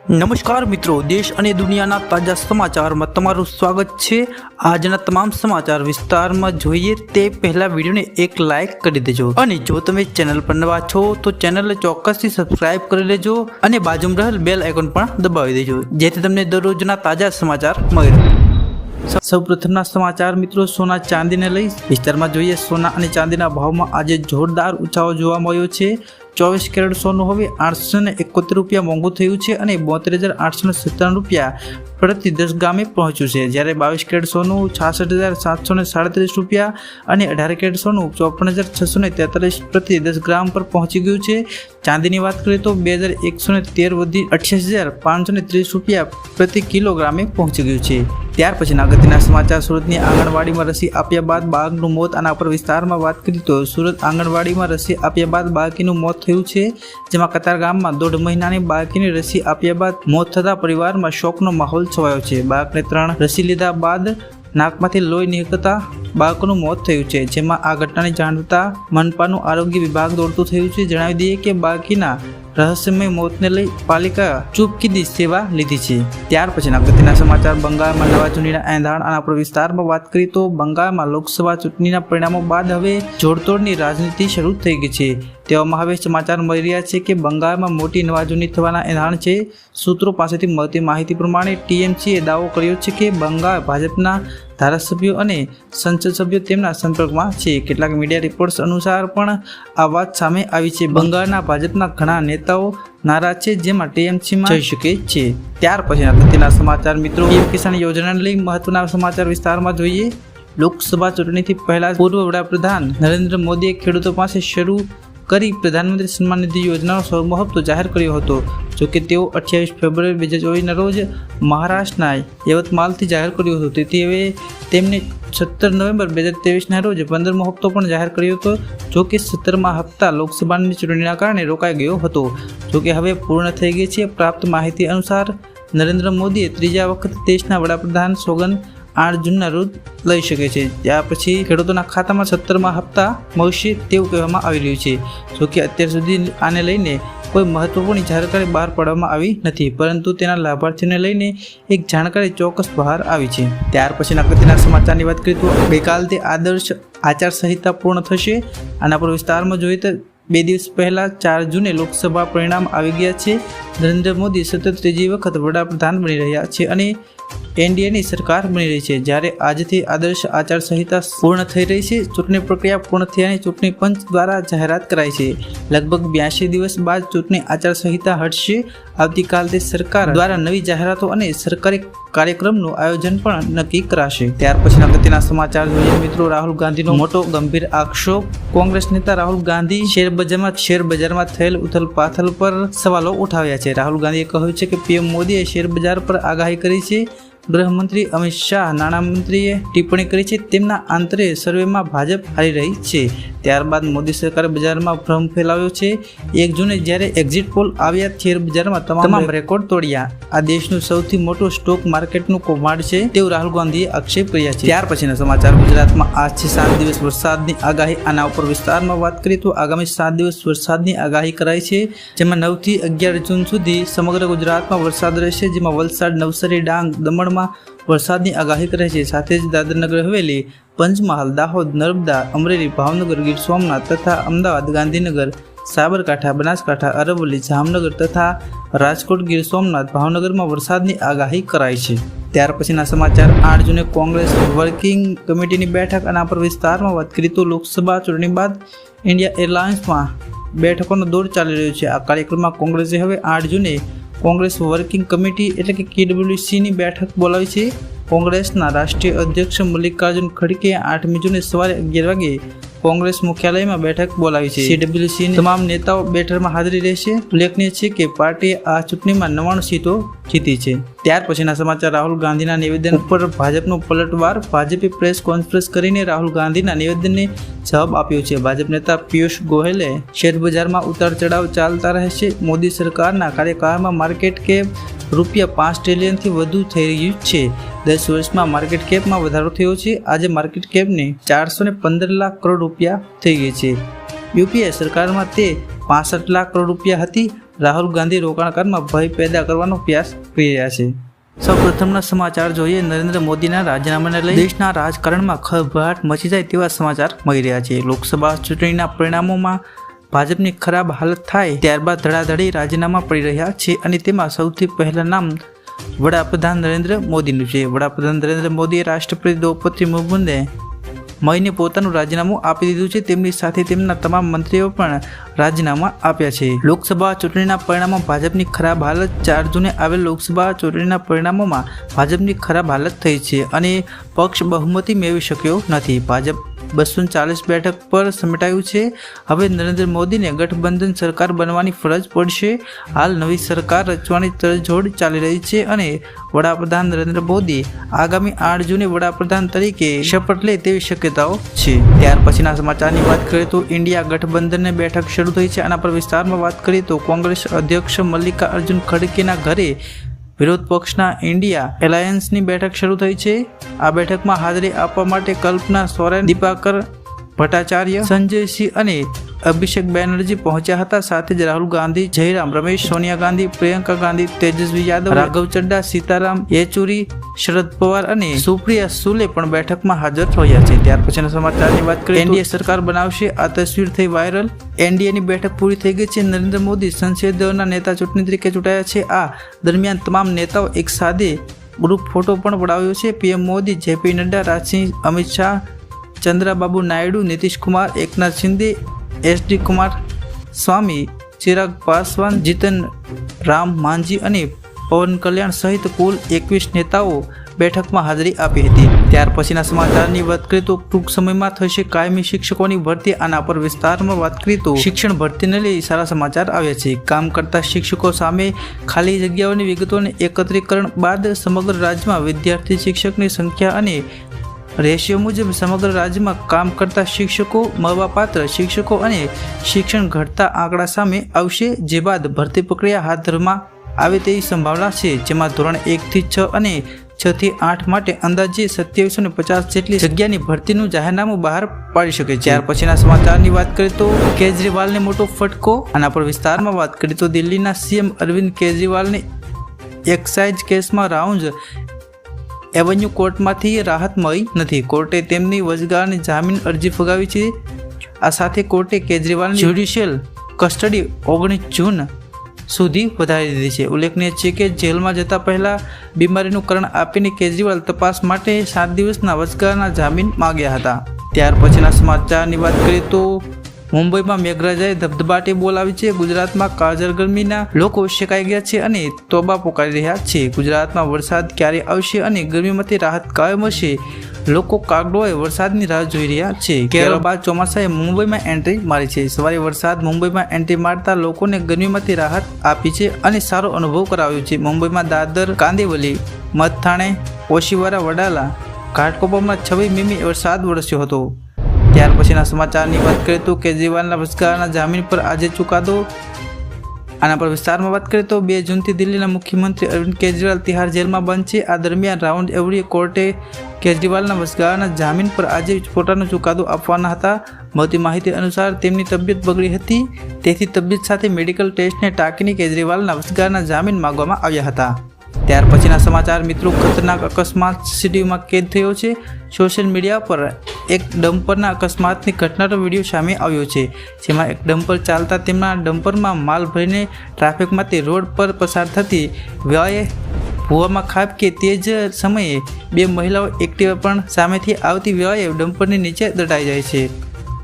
નમસ્કાર મિત્રો, દેશ અને દુનિયાના તાજા સમાચારમાં તમારું સ્વાગત છે। આજના તમામ સમાચાર વિસ્તારમાં જોઈએ તે પહેલા વિડીયોને એક લાઇક કરી દેજો અને જો તમે ચેનલ પર નવા છો તો ચેનલને ચોક્કસથી સબસ્ક્રાઇબ કરી લેજો અને બાજુમાં રહેલ બેલ આઇકોન પણ દબાવી દેજો જેથી તમને દરરોજના તાજા સમાચાર મળી રહે। સૌપ્રથમના સમાચાર મિત્રો સોના ચાંદીને લઈ વિસ્તારમાં જોઈએ। સોના અને ચાંદીના ભાવમાં આજે જોરદાર ઉછાળો જોવા મળ્યો છે। 24 કેરેટ સોનું હવે 871 રૂપિયા મોંઘું થયું છે અને 72,897 રૂપિયા પ્રતિ 10 ગ્રામે પહોંચ્યું છે, જ્યારે 22 કેરેટ સોનું 66,737 રૂપિયા અને 18 કેરેટ સોનું 54,643 પ્રતિ 10 ગ્રામ પર પહોંચી ગયું છે। ચાંદીની વાત કરીએ તો 2,113 વધી 88,530 રૂપિયા પ્રતિ કિલોગ્રામે પહોંચી ગયું છે। ત્યાર પછીના અગત્યના સમાચાર સુરતની આંગણવાડીમાં રસી આપ્યા બાદ બાળકનું મોત। આના પર વિસ્તારમાં વાત કરીએ તો સુરત આંગણવાડીમાં રસી આપ્યા બાદ બાળકીનું મોત થયું છે, જેમાં કતારગામમાં 1.5 મહિનાની બાળકીની રસી આપ્યા બાદ મોત થતા પરિવારમાં શોકનો માહોલ છવાયો છે। બાળકને 3 રસી લીધા બાદ નાકમાંથી લોહી નીકળતા બાળકનું મોત થયું છે, જેમાં આ ઘટનાની જાણ થતાં મનપાનું આરોગ્ય વિભાગ દોડતું થયું છે। જણાવી દઈએ કે બાળકીના રહસ્યમય મોતને લઈ પાલિકા ચૂપકીદી સેવા લીધી છે। ત્યાર પછીના અગત્યના સમાચાર બંગાળમાં નવા ચૂંટણીના એંધાણ। આના પર વિસ્તારમાં વાત કરીએ તો બંગાળમાં લોકસભા ચૂંટણીના પરિણામો બાદ હવે જોડતોડની રાજનીતિ શરૂ થઈ ગઈ છે। તેવામાં હવે સમાચાર મળી રહ્યા છે કે બંગાળમાં મોટી નવા ચૂંટણી થવાના એંધાણ છે। સૂત્રો પાસેથી મળતી માહિતી પ્રમાણે ટીએમસીએ દાવો કર્યો છે કે બંગાળ ભાજપના ધારાસભ્યો અને સંસદ સભ્યો તેમના સંપર્કમાં છે। કેટલાક મીડિયા રિપોર્ટ્સ અનુસાર પણ આ વાત સામે આવી છે। બંગાળના ભાજપના ઘણા નેતાઓ નારાજ છે, જેમાં ટીએમસીમાં જઈ શકે છે। ત્યાર પછીના અગત્યના સમાચાર મિત્રો પીએમ કિસાન યોજનાને લઈ મહત્વના સમાચાર વિસ્તારમાં જોઈએ। લોકસભા ચૂંટણીથી પહેલા પૂર્વ વડાપ્રધાન નરેન્દ્ર મોદીએ ખેડૂતો પાસે શરૂ કરી પ્રધાનમંત્રી સન્માન નિધિ યોજનાનો સોળમો હપ્તો જાહેર કર્યો હતો। જોકે તેઓ 28 ફેબ્રુઆરી 2024ના રોજ મહારાષ્ટ્રના યવતમાલથી જાહેર કર્યો હતો, તેથી હવે તેમને 17 નવેમ્બર 2023ના રોજ 15મો હપ્તો પણ જાહેર કર્યો હતો। જોકે 17મા હપ્તા લોકસભાની ચૂંટણીના કારણે રોકાઈ ગયો હતો, જોકે હવે પૂર્ણ થઈ ગઈ છે। પ્રાપ્ત માહિતી અનુસાર નરેન્દ્ર મોદીએ ત્રીજા વખત દેશના વડાપ્રધાન સોગંદ 8 જૂનના રોજ લઈ શકે છે। ત્યાર પછી ખેડૂતોના ખાતામાં 17મા હપ્તા મળશે તેવું કહેવામાં આવી રહ્યું છે। જોકે અત્યાર સુધી આને લઈને કોઈ મહત્વપૂર્ણ જાણકારી બહાર પાડવામાં આવી નથી, પરંતુ તેના લાભાર્થીઓને લઈને એક જાણકારી ચોક્કસ બહાર આવી છે। ત્યાર પછીના અગત્યના સમાચારની વાત કરીએ તો ગઈકાલથી આદર્શ આચારસંહિતા પૂર્ણ થશે। આના પર વિસ્તારમાં જોઈએ તો 2 દિવસ પહેલા 4 જૂને લોકસભા પરિણામ આવી ગયા છે। નરેન્દ્ર મોદી સતત ત્રીજી વખત વડાપ્રધાન બની રહ્યા છે અને એનડીએની સરકાર બની રહી છે, જ્યારે આજથી આદર્શ આચારસંહિતા પૂર્ણ થઈ રહી છે। ચૂંટણી પ્રક્રિયા પૂર્ણ થયાની ચૂંટણી પંચ દ્વારા જાહેરાત કરાઈ છે। લગભગ 82 દિવસ બાદ ચૂંટણી આચારસંહિતા હટશે। આવતીકાલથી સરકાર દ્વારા નવી જાહેરાતો અને સરકારી કાર્યક્રમનું આયોજન પણ નક્કી કરાશે। ત્યાર પછીના અગત્યના સમાચાર જોઈએ મિત્રો। રાહુલ ગાંધીનો મોટો ગંભીર આક્ષેપ। કોંગ્રેસ નેતા રાહુલ ગાંધી શેરબજારમાં થયેલ ઉથલપાથલ પર સવાલો ઉઠાવ્યા છે। રાહુલ ગાંધીએ કહ્યું છે કે પીએમ મોદીએ શેરબજાર પર આગાહી કરી છે। ગૃહમંત્રી અમિત શાહ, નાણામંત્રીએ ટિપ્પણી કરી છે તેમના આંતરિક સર્વેમાં ભાજપ હારી રહી છે। ત્યારબાદ મોદી સરકારે બજારમાં ભ્રમ ફેલાવ્યો છે। 1 જૂને જ્યારે એક્ઝિટ પોલ આવ્યા, શેરબજારમાં તમામ રેકોર્ડ તોડ્યા। આ દેશનું સૌથી મોટું સ્ટોક માર્કેટનું કૌભાંડ છે તેવું રાહુલ ગાંધીએ આક્ષેપ કર્યા છે। ત્યાર પછીના સમાચાર ગુજરાતમાં આજથી 7 દિવસ વરસાદની આગાહી। આના ઉપર વિસ્તારમાં વાત કરીએ તો આગામી 7 દિવસ વરસાદની આગાહી કરાઈ છે, જેમાં 9 થી 11 જૂન સુધી સમગ્ર ગુજરાતમાં વરસાદ રહેશે, જેમાં વલસાડ, નવસારી, ડાંગ, દમણમાં વરસાદની આગાહી કરાઈ છે। સાથે જ દાદરનગર હવેલી, પંચમહાલ, દાહોદ, નર્મદા, અમરેલી, ભાવનગર, ગીર સોમનાથ તથા અમદાવાદ, ગાંધીનગર, સાબરકાંઠા, બનાસકાંઠા, અરવલ્લી, જામનગર તથા રાજકોટ, ગીર સોમનાથ, ભાવનગરમાં વરસાદની આગાહી કરાઈ છે। ત્યાર પછીના સમાચાર 8 જૂને કોંગ્રેસ વર્કિંગ કમિટીની બેઠક। આના પર વિસ્તારમાં વાત કરીએ તો લોકસભા ચૂંટણી બાદ ઇન્ડિયા એરલાઇન્સમાં બેઠકોનો દોર ચાલી રહ્યો છે। આ કાર્યક્રમમાં કોંગ્રેસે હવે 8 જૂને કોંગ્રેસ વર્કિંગ કમિટી એટલે કે KWCની બેઠક બોલાવી છે। કોંગ્રેસના રાષ્ટ્રીય અધ્યક્ષ મલ્લિકાર્જુન ખડગેએ 8મી જૂને સવારે 11 વાગે કોંગ્રેસ મુખ્યાલયમાં બેઠક બોલાવી છે। CWCના તમામ નેતાઓ બેઠકમાં હાજરી રહેશે। ઉલ્લેખનીય છે કે પાર્ટીએ આ ચૂંટણીમાં 99 સીટો જીતી છે। ત્યાર પછીના સમાચાર રાહુલ ગાંધીના નિવેદન ઉપર ભાજપનો પલટવાર। ભાજપે પ્રેસ કોન્ફરન્સ કરીને રાહુલ ગાંધીના નિવેદનને જવાબ આપ્યો છે। ભાજપ નેતા પિયુષ ગોયલે શેરબજારમાં ઉતાર ચઢાવ ચાલતા રહેશે। મોદી સરકારના કાર્યકાળમાં માર્કેટ કેપ ₹5 ટ્રિલિયનથી વધુ થઈ રહ્યું છે। 10 વર્ષમાં માર્કેટ કેપમાં વધારો થયો છે। આજે માર્કેટ કેપને 415 લાખ કરોડ રૂપિયા થઈ ગઈ છે। યુપીએ સરકારમાં તે 65 લાખ કરોડ રૂપિયા હતી। રાહુલ ગાંધી રોકાણકારમાં ભય પેદા કરવાનો પ્રયાસ કરી રહ્યા છે। સૌપ્રથમના સમાચાર જોઈએ। નરેન્દ્ર મોદીના રાજીનામાને લઈ દેશના રાજકારણમાં ખળભળાટ મચી જાય તેવા સમાચાર મળી રહ્યા છે। લોકસભા ચૂંટણીના પરિણામોમાં ભાજપની ખરાબ હાલત થાય ત્યારબાદ ધડાધડી રાજીનામા પડી રહ્યા છે અને તેમાં સૌથી પહેલા નામ વડાપ્રધાન નરેન્દ્ર મોદીનું છે। વડાપ્રધાન નરેન્દ્ર મોદીએ રાષ્ટ્રપતિ દ્રૌપદી મુર્મુને મળીને પોતાનું રાજીનામું આપી દીધું છે। તેમની સાથે તેમના તમામ મંત્રીઓ પણ રાજીનામા આપ્યા છે। લોકસભા ચૂંટણીના પરિણામો ભાજપની ખરાબ હાલત 4 જૂને આવેલ લોકસભા ચૂંટણીના પરિણામોમાં ભાજપની ખરાબ હાલત થઈ છે અને પક્ષ બહુમતી મેળવી શક્યો નથી। ભાજપ 240 બેઠક પર સમેટાયું છે। હવે નરેન્દ્ર મોદીને ગઠબંધન સરકાર બનવાની ફરજ પડશે। હાલ નવી સરકાર રચવાની તરજોડ ચાલી રહી છે અને વડાપ્રધાન નરેન્દ્ર મોદી આગામી 8 જૂને વડાપ્રધાન તરીકે શપથ લે તેવી શક્યતાઓ છે। ત્યાર પછીના સમાચારની વાત કરીએ તો ઇન્ડિયા ગઠબંધનની બેઠક શરૂ થઈ છે। આના પર વિસ્તારમાં વાત કરીએ તો કોંગ્રેસ અધ્યક્ષ મલ્લિકાર્જુન ખડગેના ઘરે વિરોધ પક્ષના ઇન્ડિયા એલાયન્સની બેઠક શરૂ થઈ છે। આ બેઠકમાં હાજરી આપવા માટે કલ્પના સોરેન, દીપાકર ભટ્ટાચાર્ય, સંજયસિંહ અને અભિષેક બેનર્જી પહોંચ્યા હતા। સાથે જ રાહુલ ગાંધી, જયરામ રમેશ, સોનિયા ગાંધી, પ્રિયંકા ગાંધી, તેજસ્વી યાદવ, રાઘવ ચડ્ડા, સીતારામ યેચુરી, શરદ પવાર અને સુપ્રિયા સુલે પણ બેઠકમાં હાજર રહ્યા છે। ત્યાર પછીના સમાચારની વાત કરીએ તો એનડીએ સરકાર બનાવશે। આ તસવીર થઈ વાયરલ। એનડીએની બેઠક પૂરી થઈ ગઈ છે। નરેન્દ્ર મોદી સંસદીય દળના નેતા ચૂંટણી તરીકે ચૂંટાયા છે। આ દરમિયાન તમામ નેતાઓ એક સાથે ગ્રુપ ફોટો પણ પડાવ્યો છે। PM Modi, JP Nadda, Rajsingh, Amit Shah, Chandrababu Naidu, Nitish Kumar, Eknath Shinde, SD Kumaraswamy, Chirag Paswan, Jitan Ram Manjhi અને પવન કલ્યાણ સહિત કુલ 21 નેતાઓ બેઠકમાં હાજરી આપી હતી। ત્યાર પછીના સમાચારની વાત કરીએ તો ટૂંક સમયમાં થશે કાયમી શિક્ષકોની ભરતી। આના પર વિસ્તારમાં વાત કરીએ તો શિક્ષણ ભરતીને લઈ સારા સમાચાર આવ્યા છે। કામ કરતા શિક્ષકો સામે ખાલી જગ્યાઓની વિગતોને એકત્રીકરણ બાદ સમગ્ર રાજ્યમાં વિદ્યાર્થી શિક્ષકની સંખ્યા અને રેશિયો મુજબ સમગ્ર રાજ્યમાં કામ કરતા શિક્ષકો, મળવાપાત્ર શિક્ષકો અને શિક્ષણ ઘટતા આંકડા સામે આવશે। જે બાદ ભરતી પ્રક્રિયા હાથ ધરવામાં આવે તેવી સંભાવના છે। જેમાં ધોરણ 1 થી 6 અને 6 થી 8 માટે અંદાજે 2750 જેટલી જગ્યાની ભરતીનું જાહેરનામું બહાર પાડી શકે છે। ત્યાર પછીના સમાચારની વાત કરીએ તો કેજરીવાલને મોટો ફટકો। આના પર વિસ્તારમાં વાત કરીએ તો દિલ્હીના સીએમ અરવિંદ કેજરીવાલને એક્સાઇઝ કેસમાં રાઉન્ડ એવન્યુ કોર્ટમાંથી રાહત મળી નથી। કોર્ટે તેમની વચગાળાની જામીન અરજી ફગાવી છે। આ સાથે કોર્ટે કેજરીવાલની જ્યુડિશિયલ કસ્ટડી 19 જૂન સુધી વધારી દીધી છે। ઉલ્લેખનીય છે કે જેલમાં જતા પહેલા બીમારીનું કારણ આપીને કેજરીવાલ તપાસ માટે 7 દિવસના વચગાળાના જામીન માંગ્યા હતા। ત્યાર પછીના સમાચારની વાત કરીએ તો મુંબઈમાં મેઘરાજાએ ધબધબાટી બોલાવી છે। ગુજરાતમાં કાળઝાળ ગરમીના લોકો શેકાઈ ગયા છે અને તોબા પોકારી રહ્યા છે। ગુજરાતમાં વરસાદ ક્યારે આવશે અને ગરમીમાંથી રાહત ક્યારે મળશે? લોકો કાગડોળે વરસાદની રાહ જોઈ રહ્યા છે। કેરળ બાદ ચોમાસાએ મુંબઈમાં એન્ટ્રી મારી છે। સવારે વરસાદ મુંબઈમાં એન્ટ્રી મારતા લોકોને ગરમીમાંથી રાહત આપી છે અને સારો અનુભવ કરાવ્યો છે। મુંબઈમાં દાદર, કાંદિવલી, મથાણે, ઓશિવારા, વડાલા, ઘાટકોપરમાં 26 મીમી વરસાદ વરસ્યો હતો। ત્યાર પછીના સમાચારની વાત કરીએ તો કેજરીવાલના વચગાળાના જામીન પર આજે ચુકાદો। આના પર વિસ્તારમાં વાત કરીએ તો 2 જૂનથી દિલ્હીના મુખ્યમંત્રી અરવિંદ કેજરીવાલ તિહાર જેલમાં બંધ છે। આ દરમિયાન રાઉન્ડ એવરી કોર્ટે કેજરીવાલના વચગાળાના જામીન પર આજે પોતાનો ચુકાદો આપવાના હતા। મળતી માહિતી અનુસાર તેમની તબિયત બગડી હતી, તેથી તબિયત સાથે મેડિકલ ટેસ્ટને ટાંકીને કેજરીવાલના વચગાળાના જામીન માંગવામાં આવ્યા હતા। ત્યાર પછીના સમાચાર મિત્રો, ખતરનાક અકસ્માત સીસીટીવીમાં કેદ થયો છે। સોશિયલ મીડિયા પર એક ડમ્પરના અકસ્માતની ઘટનાનો વિડીયો સામે આવ્યો છે। જેમાં એક ડમ્પર ચાલતા તેમના ડમ્પરમાં માલ ભરીને ટ્રાફિકમાંથી રોડ પર પસાર થતી વેળાએ ભૂવામાં ખાબકે તે જ સમયે 2 મહિલાઓ એક્ટિવા પણ સામેથી આવતી વેળાએ ડમ્પરની નીચે દટાઈ જાય છે।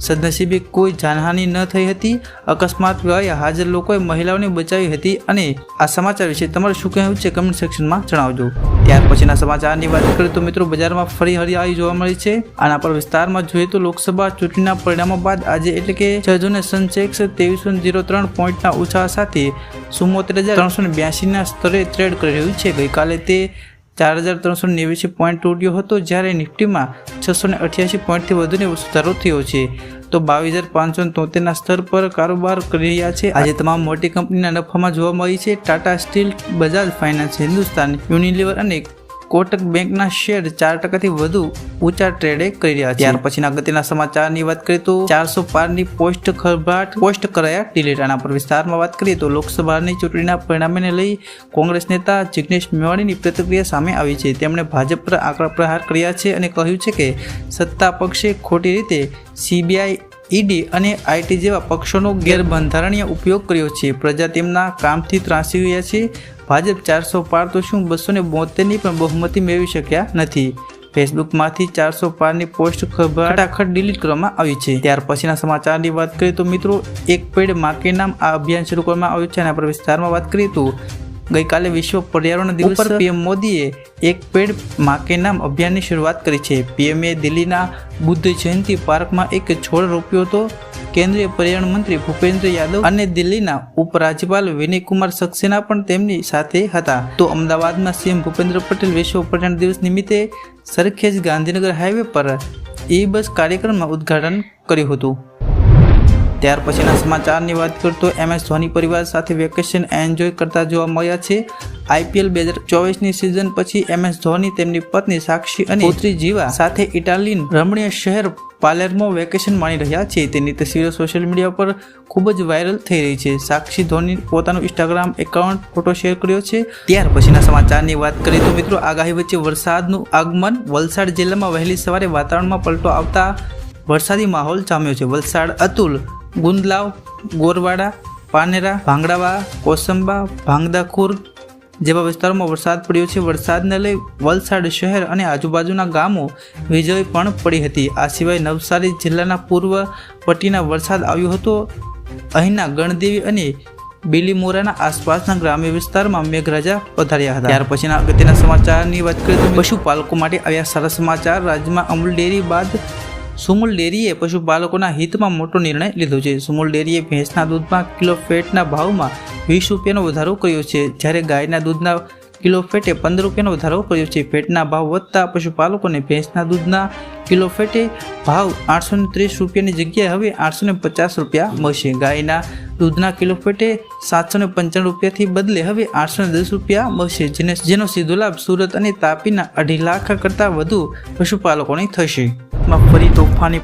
સદનસીબે કોઈ જાનહાનિ ન થઈ હતી। અકસ્માત વેળાએ હાજર લોકોએ મહિલાઓને બચાવી હતી અને આ સમાચાર વિશે તમારું શું કહેવું છે કમેન્ટ સેક્શનમાં જણાવજો। ત્યાર પછીના સમાચારની વાત કરીએ તો મિત્રો, બજારમાં ફરી હરિયાળી જોવા મળી છે। આના પર વિસ્તારમાં જોઈએ તો લોકસભા ચૂંટણીના પરિણામો બાદ આજે એટલે કે 6 જૂને સેન્સેક્સ 2303 પોઈન્ટના ઉછાળા સાથે 74382ના સ્તરે ટ્રેડ કરી રહ્યું છે। ગઈકાલે તે 4389 પોઈન્ટ તૂટ્યો હતો, જ્યારે નિફ્ટીમાં 688 પોઈન્ટથી વધુનો સુધારો થયો છે તો 22573ના સ્તર પર કારોબાર કરી રહ્યા છે। આજે તમામ મોટી કંપનીના નફામાં જોવા મળી છે। Tata steel, Bajaj finance, Hindustan Unilever અને કોટક બેંકના શેર 4% વધુ ઊંચા ટ્રેડે કરી રહ્યા છે. ત્યાર પછીના અગત્યના સમાચારની વાત કરીએ તો 400 પારની પોસ્ટ કરાયા ડિલીટ. આના પર વિસ્તારમાં વાત કરીએ તો લોકસભાની ચૂંટણીના પરિણામને લઈ કોંગ્રેસ નેતા જિગ્નેશ મેવાણીની પ્રતિક્રિયા સામે આવી છે. તેમણે ભાજપ પર આકરા પ્રહાર કર્યા છે અને કહ્યું છે કે સત્તા પક્ષે ખોટી રીતે CBI, ED અને IT જેવા પક્ષોનો ગેરબંધારણીય ઉપયોગ કર્યો છે. પ્રજા તેમના કામથી ત્રાસી ગયા છે. ભાજપ 400 પાર તો શું 272ની પણ બહુમતી મેળવી શક્યા નથી. ફેસબુકમાંથી 400 પારની પોસ્ટ ખટાખટ ડિલીટ કરવામાં આવી છે. ત્યાર પછીના સમાચારની વાત કરીએ તો મિત્રો, એક પેડ માં કે નામ આ અભિયાન શરૂ કરવામાં આવ્યું છે. આના પર વિસ્તારમાં વાત કરીએ તો ગઈકાલે વિશ્વ પર્યાવરણ દિવસ પર PM મોદીએ એક પેડ માં કે નામ અભિયાનની શરૂઆત કરી છે. PMએ દિલ્હીના બુદ્ધ જયંતિ પાર્કમાં એક છોડ રોપ્યો હતો. કેન્દ્રીય પર્યાવરણ મંત્રી ભૂપેન્દ્ર યાદવ અને દિલ્હીના ઉપરાજ્યપાલ વિનયકુમાર સક્સેના પણ તેમની સાથે હતા. તો અમદાવાદમાં CM ભૂપેન્દ્ર પટેલ વિશ્વ પર્યાવરણ દિવસ નિમિત્તે સરખેજ ગાંધીનગર હાઈવે પર E-બસ કાર્યક્રમમાં ઉદ્ઘાટન કર્યું હતું. ત્યાર પછીના સમાચારની વાત કરીએ તો MS ધોની પરિવાર સાથે વેકેશન એન્જોય કરતા જોવા મળ્યા છે. IPL 2024ની સિઝન પછી MS ધોની તેમની પત્ની સાક્ષી અને પુત્રી જીવા સાથે ઇટાલીન રમણીય શહેર પાલેર્મો વેકેશન માણી રહ્યા છે. તેની તસવીરો સોશિયલ મીડિયા પર ખૂબ જ વાયરલ થઈ રહી છે. સાક્ષી ધોની પોતાનું ઇન્સ્ટાગ્રામ એકાઉન્ટ ફોટો શેર કર્યો છે. ત્યાર પછીના સમાચારની વાત કરીએ તો મિત્રો, આગાહી વચ્ચે વરસાદનું આગમન. વલસાડ જિલ્લામાં વહેલી સવારે વાતાવરણમાં પલટો આવતા વરસાદી માહોલ જામ્યો છે. વલસાડ, અતુલ, ગુંદલાવ, ગોરવાડા, પાનેરા, ભાંગડાવા, કોસંબા, ભાંગદાખુર જેવા વિસ્તારોમાં વરસાદ પડ્યો છે. વરસાદને લઈ વલસાડ શહેર અને આજુબાજુના ગામો વીજળી પણ પડી હતી. આ સિવાય નવસારી જિલ્લાના પૂર્વ પટ્ટીના વરસાદ આવ્યો હતો. અહીંના ગણદેવી અને બિલીમોરાના આસપાસના ગ્રામ્ય વિસ્તારમાં મેઘરાજા પધાર્યા હતા. ત્યાર પછીના અગત્યના સમાચારની વાત કરીએ તો પશુપાલકો માટે આવ્યા સારા સમાચાર. રાજ્યમાં અમૂલ ડેરી બાદ સુમુલ ડેરીએ પશુપાલકોના હિતમાં મોટો નિર્ણય લીધો છે. સુમુલ ડેરીએ ભેંસના દૂધમાં કિલો ફેટના ભાવમાં 20 રૂપિયાનો વધારો કર્યો છે, જ્યારે ગાયના દૂધના કિલો ફેટે 15 રૂપિયાનો વધારો કર્યો છે. ફેટના ભાવ વધતા પશુપાલકોને ભેંસના દૂધના કિલો ફેટે ભાવ 830 રૂપિયાની જગ્યાએ હવે 850 રૂપિયા મળશે. ગાયના દૂધના કિલો ફેટે 795 રૂપિયાથી બદલે હવે 810 રૂપિયા મળશે, જેનો સીધો લાભ સુરત અને તાપીના 2.5 લાખ કરતાં વધુ પશુપાલકોને થશે. ફરી તોફાની